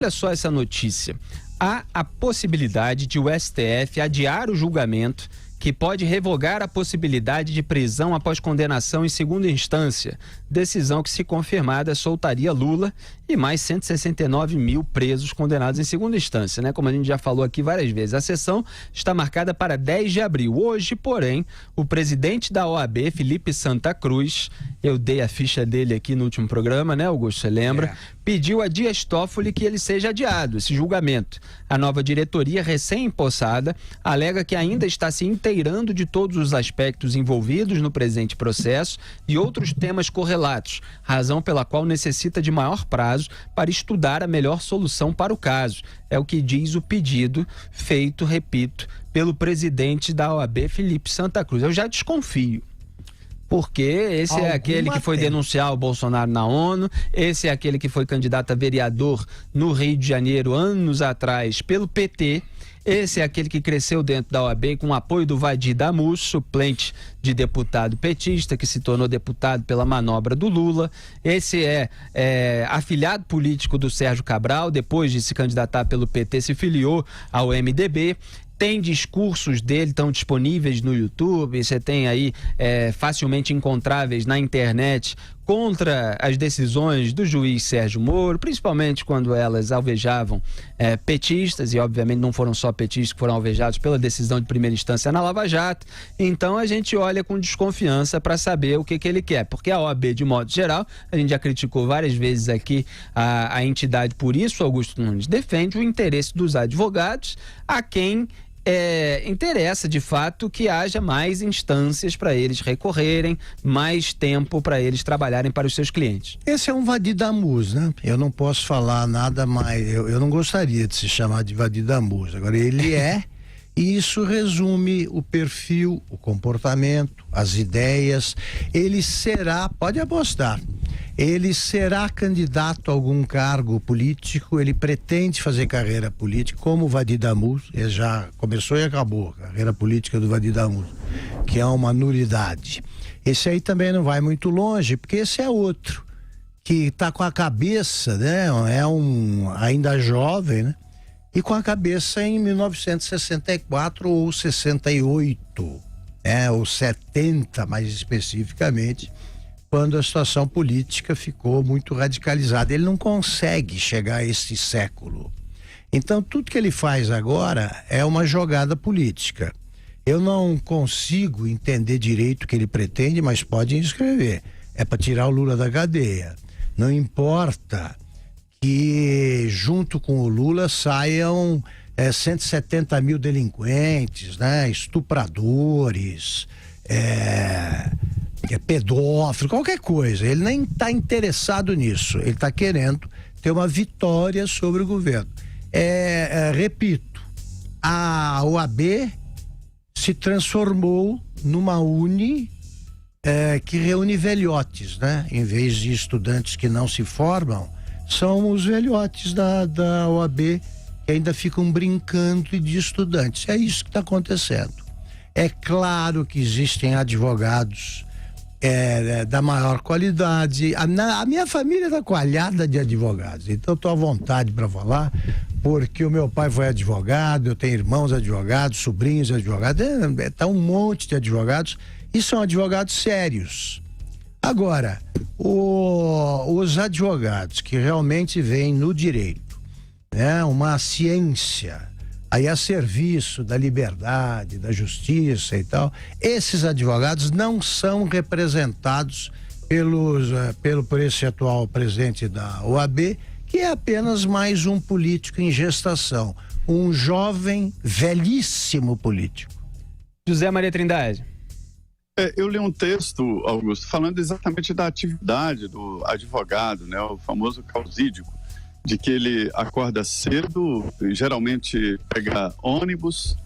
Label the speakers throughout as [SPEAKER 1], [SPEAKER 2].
[SPEAKER 1] Olha só essa notícia. Há a possibilidade de o STF adiar o julgamento que pode revogar a possibilidade de prisão após condenação em segunda instância. Decisão que, se confirmada, soltaria Lula e mais 169 mil presos condenados em segunda instância, né? Como a gente já falou aqui várias vezes. A sessão está marcada para 10 de abril. Hoje, porém, o presidente da OAB, Felipe Santa Cruz, eu dei a ficha dele aqui no último programa, né, Augusto? Você lembra? Pediu a Dias Toffoli que ele seja adiado, esse julgamento. A nova diretoria, recém-empossada, alega que ainda está se inteirando de todos os aspectos envolvidos no presente processo e outros temas correlatos, razão pela qual necessita de maior prazo para estudar a melhor solução para o caso. É o que diz o pedido feito, repito, pelo presidente da OAB, Felipe Santa Cruz. Eu já desconfio. Porque esse é aquele que foi denunciar o Bolsonaro na ONU, esse é aquele que foi candidato a vereador no Rio de Janeiro anos atrás pelo PT, esse é aquele que cresceu dentro da OAB com o apoio do Vadir Damus, suplente de deputado petista, que se tornou deputado pela manobra do Lula. Esse é afiliado político do Sérgio Cabral, depois de se candidatar pelo PT, se filiou ao MDB. Tem discursos dele, estão disponíveis no YouTube, você tem aí facilmente encontráveis na internet, contra as decisões do juiz Sérgio Moro, principalmente quando elas alvejavam petistas, e obviamente não foram só petistas que foram alvejados pela decisão de primeira instância na Lava Jato. Então a gente olha com desconfiança para saber o que ele quer, porque a OAB, de modo geral, a gente já criticou várias vezes aqui a entidade por isso. Augusto Nunes defende o interesse dos advogados, a quem interessa de fato que haja mais instâncias para eles recorrerem, mais tempo para eles trabalharem para os seus clientes.
[SPEAKER 2] Esse é um Vadir Damus, né? Eu não posso falar nada mais, eu não gostaria de se chamar de Vadir Damus. Agora ele e isso resume o perfil, o comportamento, as ideias. Ele será, pode apostar, ele será candidato a algum cargo político, ele pretende fazer carreira política, como o Vadir Damus. Ele já começou e acabou a carreira política do Vadir Damus, que é uma nulidade. Esse aí também não vai muito longe, porque esse é outro, que está com a cabeça, né? Ainda jovem, né? E com a cabeça em 1964 ou 68, ou 70 mais especificamente, quando a situação política ficou muito radicalizada. Ele não consegue chegar a esse século. Então, tudo que ele faz agora é uma jogada política. Eu não consigo entender direito o que ele pretende, mas pode escrever. É para tirar o Lula da cadeia. Não importa que junto com o Lula saiam 170 mil delinquentes, né? Estupradores, pedófilo, qualquer coisa. Ele nem está interessado nisso. Ele está querendo ter uma vitória sobre o governo. Repito, a OAB se transformou numa uni que reúne velhotes, né? Em vez de estudantes que não se formam, são os velhotes da OAB que ainda ficam brincando de estudantes. É isso que está acontecendo. É claro que existem advogados da maior qualidade. A minha família está coalhada de advogados, então estou à vontade para falar, porque o meu pai foi advogado, eu tenho irmãos advogados, sobrinhos advogados, está um monte de advogados, e são advogados sérios. Agora, os advogados que realmente veem no direito, né, uma ciência aí a serviço da liberdade, da justiça e tal, esses advogados não são representados por esse atual presidente da OAB, que é apenas mais um político em gestação, um jovem, velhíssimo político.
[SPEAKER 1] José Maria Trindade.
[SPEAKER 3] Eu li um texto, Augusto, falando exatamente da atividade do advogado, né, o famoso causídico, de que ele acorda cedo, geralmente pega ônibus,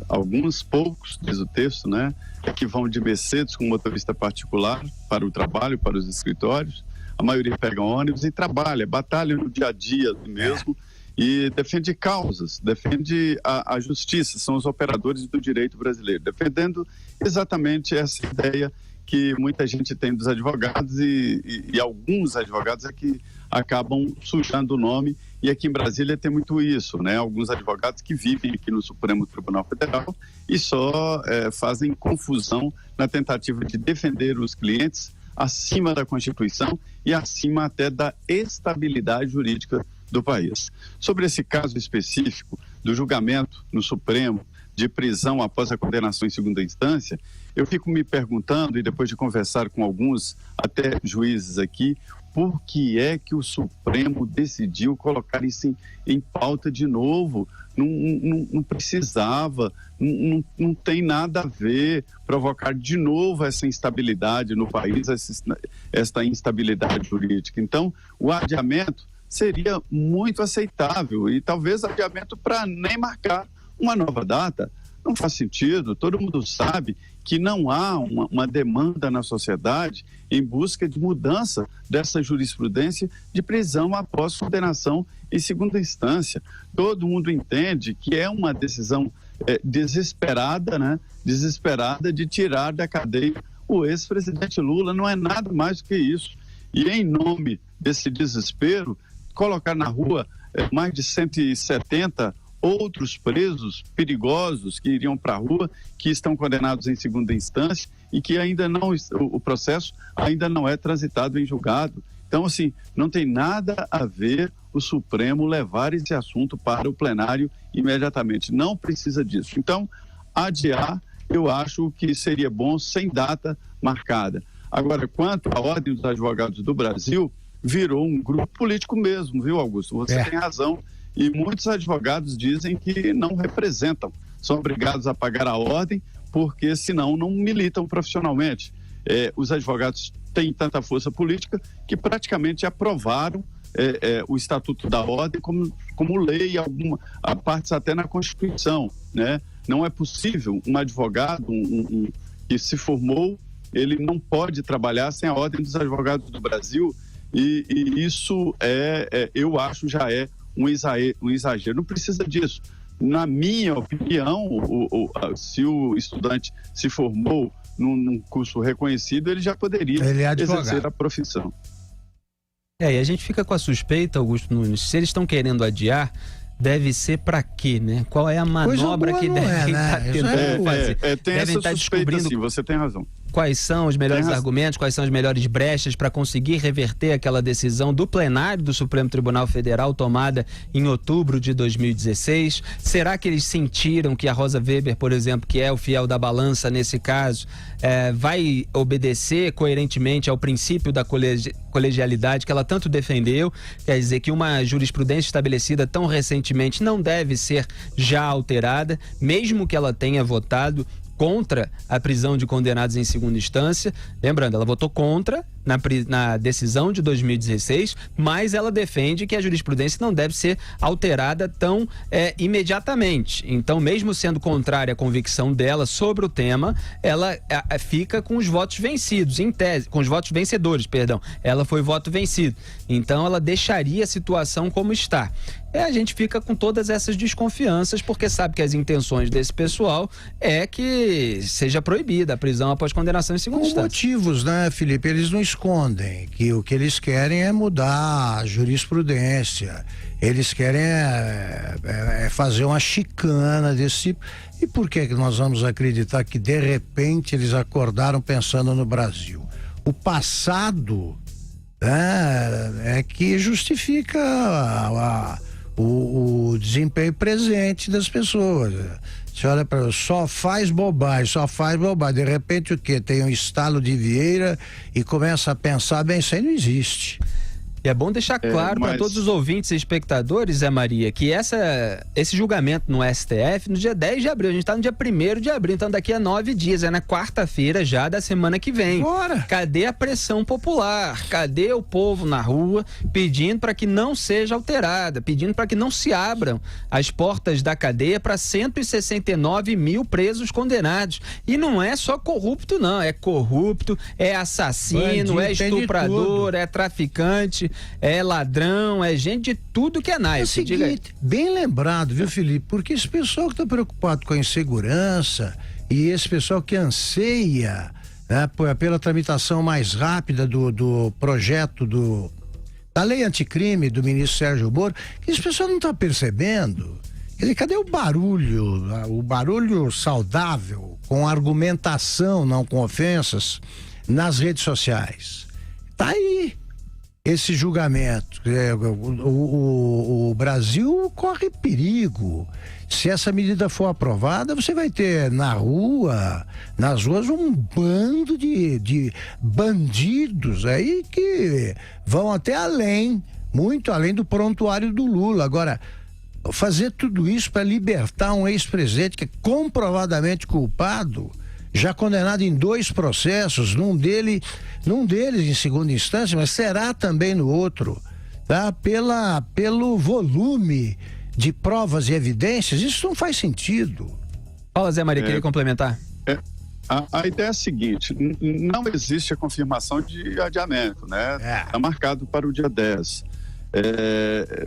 [SPEAKER 3] alguns poucos, diz o texto, né, que vão de Mercedes com motorista particular para o trabalho, para os escritórios. A maioria pega ônibus e trabalha, batalha no dia a dia mesmo e defende causas, defende a justiça, são os operadores do direito brasileiro, defendendo exatamente essa ideia que muita gente tem dos advogados e alguns advogados é que acabam sujando o nome, e aqui em Brasília tem muito isso, né? Alguns advogados que vivem aqui no Supremo Tribunal Federal e só fazem confusão na tentativa de defender os clientes acima da Constituição e acima até da estabilidade jurídica do país. Sobre esse caso específico do julgamento no Supremo de prisão após a condenação em segunda instância, eu fico me perguntando, e depois de conversar com alguns até juízes aqui, por que é que o Supremo decidiu colocar isso em pauta de novo? Não precisava, não tem nada a ver provocar de novo essa instabilidade no país, esta instabilidade jurídica. Então, o adiamento seria muito aceitável, e talvez adiamento para nem marcar uma nova data. Não faz sentido, todo mundo sabe que não há uma demanda na sociedade em busca de mudança dessa jurisprudência de prisão após condenação em segunda instância. Todo mundo entende que é uma decisão desesperada, né? Desesperada de tirar da cadeia o ex-presidente Lula, não é nada mais do que isso. E em nome desse desespero, colocar na rua mais de 170 outros presos perigosos que iriam para a rua, que estão condenados em segunda instância e que ainda não, o processo ainda não é transitado em julgado. Então, assim, não tem nada a ver o Supremo levar esse assunto para o plenário imediatamente. Não precisa disso. Então, adiar, eu acho que seria bom sem data marcada. Agora, quanto à Ordem dos Advogados do Brasil, virou um grupo político mesmo, viu, Augusto? Você tem razão. E muitos advogados dizem que não representam, são obrigados a pagar a ordem, porque senão não militam profissionalmente. Os advogados têm tanta força política que praticamente aprovaram o Estatuto da Ordem como lei, a partes até na Constituição, né? Não é possível um advogado que se formou, ele não pode trabalhar sem a Ordem dos Advogados do Brasil, e isso eu acho já é um exagero. Não precisa disso. Na minha opinião, se o estudante se formou num curso reconhecido, ele já poderia exercer a profissão.
[SPEAKER 1] E a gente fica com a suspeita, Augusto Nunes, se eles estão querendo adiar, deve ser para quê, né? Qual é a manobra que devem estar tentando fazer?
[SPEAKER 3] Tem devem essa suspeita, sim, você tem razão.
[SPEAKER 1] Quais são os melhores argumentos, quais são as melhores brechas para conseguir reverter aquela decisão do plenário do Supremo Tribunal Federal tomada em outubro de 2016? Será que eles sentiram que a Rosa Weber, por exemplo, que é o fiel da balança nesse caso, vai obedecer coerentemente ao princípio da colegialidade que ela tanto defendeu? Quer dizer que uma jurisprudência estabelecida tão recentemente não deve ser já alterada, mesmo que ela tenha votado contra a prisão de condenados em segunda instância. Lembrando, ela votou contra na decisão de 2016, mas ela defende que a jurisprudência não deve ser alterada tão imediatamente. Então, mesmo sendo contrária à convicção dela sobre o tema, ela fica com os votos vencidos, em tese, com os votos vencedores, perdão. Ela foi voto vencido. Então, ela deixaria a situação como está. A gente fica com todas essas desconfianças, porque sabe que as intenções desse pessoal é que seja proibida a prisão após condenação em segunda instância.
[SPEAKER 2] Motivos, né, Felipe? Eles não escondem que o que eles querem é mudar a jurisprudência. Eles querem fazer uma chicana desse tipo. E por que nós vamos acreditar que, de repente, eles acordaram pensando no Brasil? O passado é que justifica o desempenho presente das pessoas. Você olha para só faz bobagem. De repente o quê? Tem um estalo de Vieira e começa a pensar, bem, isso aí não existe.
[SPEAKER 1] E é bom deixar claro para todos os ouvintes e espectadores, Zé Maria, que esse julgamento no STF no dia 10 de abril, a gente está no dia 1º de abril, então daqui a 9 dias, na quarta-feira já da semana que vem.
[SPEAKER 2] Bora.
[SPEAKER 1] Cadê a pressão popular? Cadê o povo na rua pedindo para que não seja alterada, pedindo para que não se abram as portas da cadeia para 169 mil presos condenados? E não é só corrupto, não, é corrupto, é assassino, bandido, é estuprador, é traficante, é ladrão, é gente de tudo que é naipe.
[SPEAKER 2] É o seguinte, bem lembrado, viu, Felipe? Porque esse pessoal que está preocupado com a insegurança e esse pessoal que anseia né, pela tramitação mais rápida do projeto da lei anticrime do ministro Sérgio Moro, que as pessoas não estão percebendo. Cadê o barulho saudável, com argumentação, não com ofensas, nas redes sociais? Tá aí esse julgamento. O Brasil corre perigo. Se essa medida for aprovada, você vai ter nas ruas, um bando de bandidos aí que vão até além, muito além do prontuário do Lula. Agora, fazer tudo isso para libertar um ex-presidente que é comprovadamente culpado, já condenado em 2 processos, num deles em segunda instância, mas será também no outro, tá? Pelo volume de provas e evidências, isso não faz sentido.
[SPEAKER 1] Fala, Zé Maria, queria complementar?
[SPEAKER 3] A ideia é a seguinte: não existe a confirmação de adiamento, né? Está marcado para o dia 10.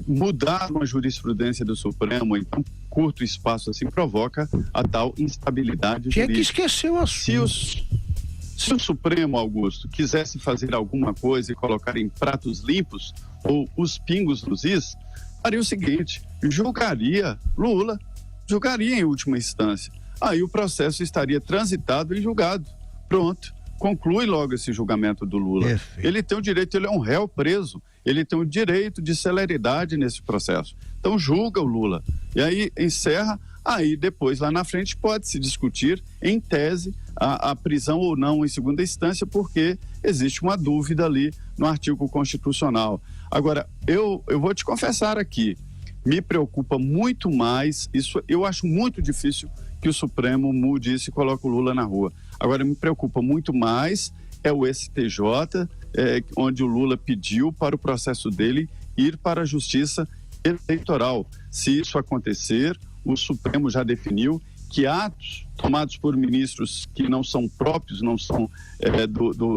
[SPEAKER 3] Mudar uma jurisprudência do Supremo em tão curto espaço assim provoca a tal instabilidade jurídica.
[SPEAKER 2] Tinha que esquecer o assunto.
[SPEAKER 3] Se o Supremo, Augusto, quisesse fazer alguma coisa e colocar em pratos limpos ou os pingos nos is, faria o seguinte: julgaria Lula, julgaria em última instância. Aí o processo estaria transitado e julgado. Pronto, conclui logo esse julgamento do Lula. Perfeito. Ele tem o direito, ele é um réu preso, ele tem o direito de celeridade nesse processo. Então julga o Lula. E aí encerra, aí depois lá na frente pode-se discutir em tese a prisão ou não em segunda instância, porque existe uma dúvida ali no artigo constitucional. Agora, eu vou te confessar aqui, me preocupa muito mais, isso eu acho muito difícil que o Supremo mude isso e coloque o Lula na rua. Agora, me preocupa muito mais o STJ, onde o Lula pediu para o processo dele ir para a Justiça Eleitoral. Se isso acontecer, o Supremo já definiu que atos tomados por ministros que não são próprios, não são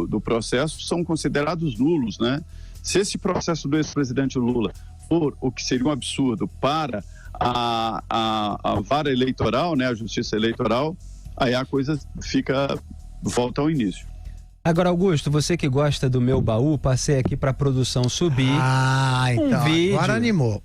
[SPEAKER 3] do processo, são considerados nulos, né? Se esse processo do ex-presidente Lula for o que seria um absurdo para a vara eleitoral, né, a Justiça Eleitoral, aí a coisa volta ao início.
[SPEAKER 1] Agora, Augusto, você que gosta do meu baú, passei aqui para a produção subir
[SPEAKER 2] então,
[SPEAKER 1] vídeo.
[SPEAKER 2] Agora animou.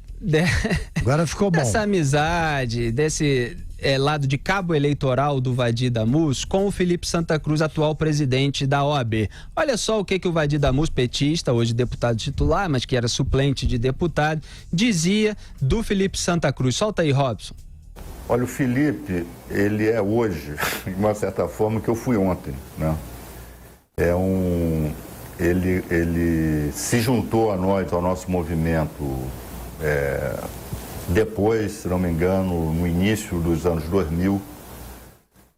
[SPEAKER 2] Agora ficou bom.
[SPEAKER 1] Dessa amizade, desse lado de cabo eleitoral do Vadir Damus com o Felipe Santa Cruz, atual presidente da OAB. Olha só o que o Vadir Damus, petista, hoje deputado titular, mas que era suplente de deputado, dizia do Felipe Santa Cruz. Solta aí, Robson.
[SPEAKER 4] Olha, o Felipe, ele é hoje, de uma certa forma, que eu fui ontem, né? Ele se juntou a nós, ao nosso movimento, depois, se não me engano, no início dos anos 2000,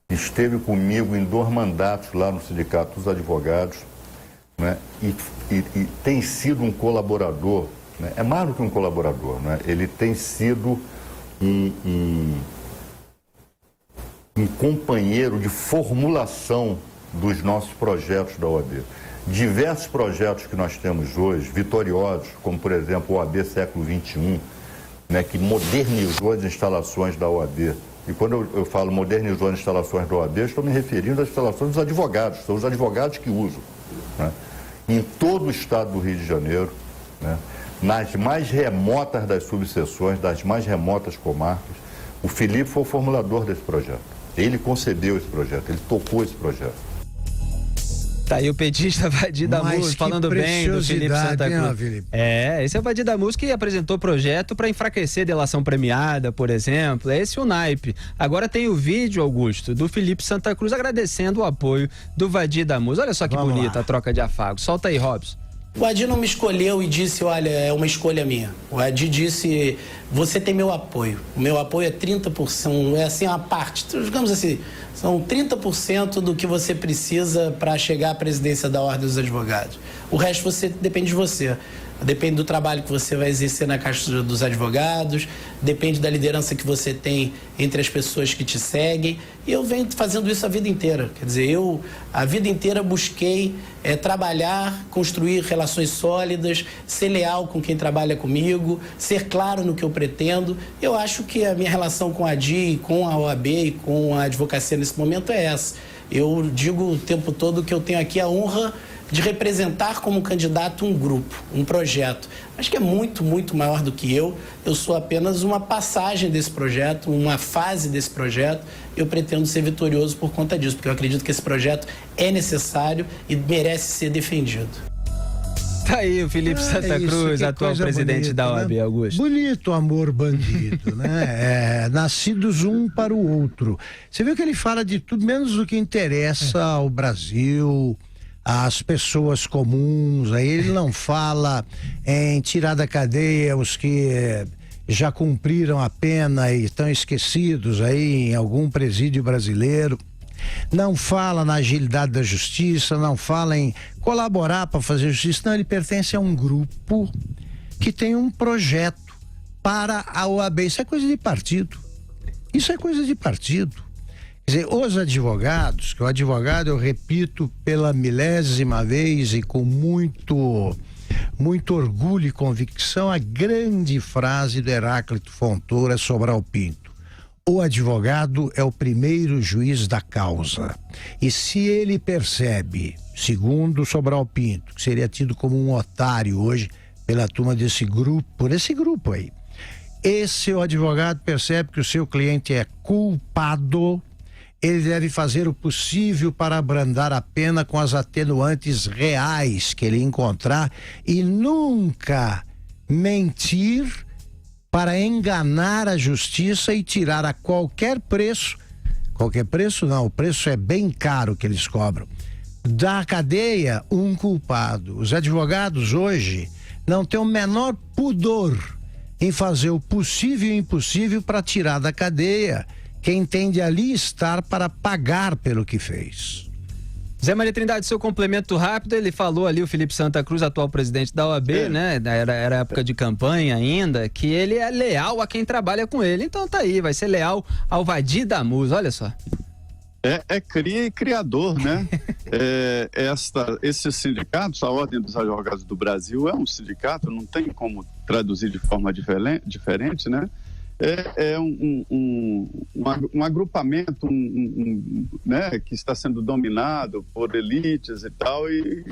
[SPEAKER 4] esteve comigo em 2 mandatos lá no Sindicato dos Advogados, né? E tem sido um colaborador, né? É mais do que um colaborador, né? Ele tem sido um companheiro de formulação dos nossos projetos da OAB. Diversos projetos que nós temos hoje, vitoriosos, como por exemplo o OAB Século XXI, né, que modernizou as instalações da OAB. E quando eu falo modernizou as instalações da OAB, estou me referindo às instalações dos advogados, são os advogados que usam, né, em todo o estado do Rio de Janeiro, né, nas mais remotas das subseções, das mais remotas comarcas. O Felipe foi o formulador desse projeto. Ele concebeu esse projeto, ele tocou esse projeto.
[SPEAKER 1] Tá aí o petista Vadir Damus falando bem do Felipe Santa Cruz. Esse é o Vadir Damus que apresentou projeto para enfraquecer a delação premiada, por exemplo. É esse o naipe. Agora tem o vídeo, Augusto, do Felipe Santa Cruz agradecendo o apoio do Vadir Damus. Olha só que bonita a troca de afago. Solta aí, Robson.
[SPEAKER 5] O Vadir não me escolheu e disse, olha, é uma escolha minha. O Vadir disse, você tem meu apoio. O meu apoio é 30%, é assim, uma parte, digamos assim, são 30% do que você precisa para chegar à presidência da Ordem dos Advogados. O resto depende de você. Depende do trabalho que você vai exercer na Caixa dos Advogados, depende da liderança que você tem entre as pessoas que te seguem. E eu venho fazendo isso a vida inteira. Quer dizer, eu a vida inteira busquei trabalhar, construir relações sólidas, ser leal com quem trabalha comigo, ser claro no que eu pretendo. Eu acho que a minha relação com a ADI, com a OAB e com a advocacia nesse momento é essa. Eu digo o tempo todo que eu tenho aqui a honra de representar como candidato um grupo, um projeto, mas que é muito, muito maior do que eu. Eu sou apenas uma passagem desse projeto, uma fase desse projeto. Eu pretendo ser vitorioso por conta disso, porque eu acredito que esse projeto é necessário e merece ser defendido.
[SPEAKER 1] Tá aí o Felipe Santa Cruz, atual presidente
[SPEAKER 2] bonita,
[SPEAKER 1] da OAB,
[SPEAKER 2] né?
[SPEAKER 1] Augusto.
[SPEAKER 2] Bonito amor bandido, né? Nascidos um para o outro. Você viu que ele fala de tudo menos do que interessa ao Brasil, às pessoas comuns. Aí ele não fala em tirar da cadeia os que já cumpriram a pena e estão esquecidos aí em algum presídio brasileiro. Não fala na agilidade da justiça, não fala em colaborar para fazer justiça. Não, ele pertence a um grupo que tem um projeto para a OAB. Isso é coisa de partido. Isso é coisa de partido. Quer dizer, os advogados, que o advogado, eu repito pela milésima vez e com muito orgulho e convicção, a grande frase do Heráclito Fontoura Sobral Pinto: o advogado é o primeiro juiz da causa. E se ele percebe, segundo Sobral Pinto, que seria tido como um otário hoje pela turma desse grupo, por esse grupo aí, esse o advogado percebe que o seu cliente é culpado, ele deve fazer o possível para abrandar a pena com as atenuantes reais que ele encontrar e nunca mentir para enganar a justiça e tirar a qualquer preço não, o preço é bem caro que eles cobram, da cadeia um culpado. Os advogados hoje não têm o menor pudor em fazer o possível e o impossível para tirar da cadeia quem tem de ali estar para pagar pelo que fez.
[SPEAKER 1] Zé Maria Trindade, seu complemento rápido, ele falou ali, o Felipe Santa Cruz, atual presidente da OAB, né? Era época de campanha ainda, que ele é leal a quem trabalha com ele. Então tá aí, vai ser leal ao Vadir Damus, olha só.
[SPEAKER 3] É cria e criador, né? Esses sindicatos, a Ordem dos Advogados do Brasil é um sindicato, não tem como traduzir de forma diferente, né? É um agrupamento né, que está sendo dominado por elites e tal, e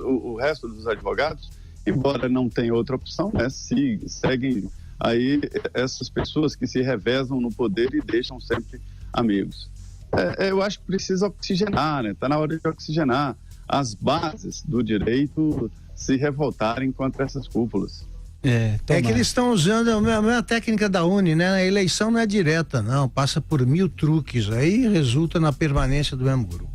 [SPEAKER 3] o resto dos advogados, embora não tenha outra opção, né, seguem aí essas pessoas que se revezam no poder e deixam sempre amigos. Eu acho que precisa oxigenar, né? Está na hora de oxigenar as bases do direito se revoltarem contra essas cúpulas.
[SPEAKER 2] É que eles estão usando a mesma técnica da Uni, né? A eleição não é direta, não. Passa por 1000 truques aí e resulta na permanência do mesmo grupo.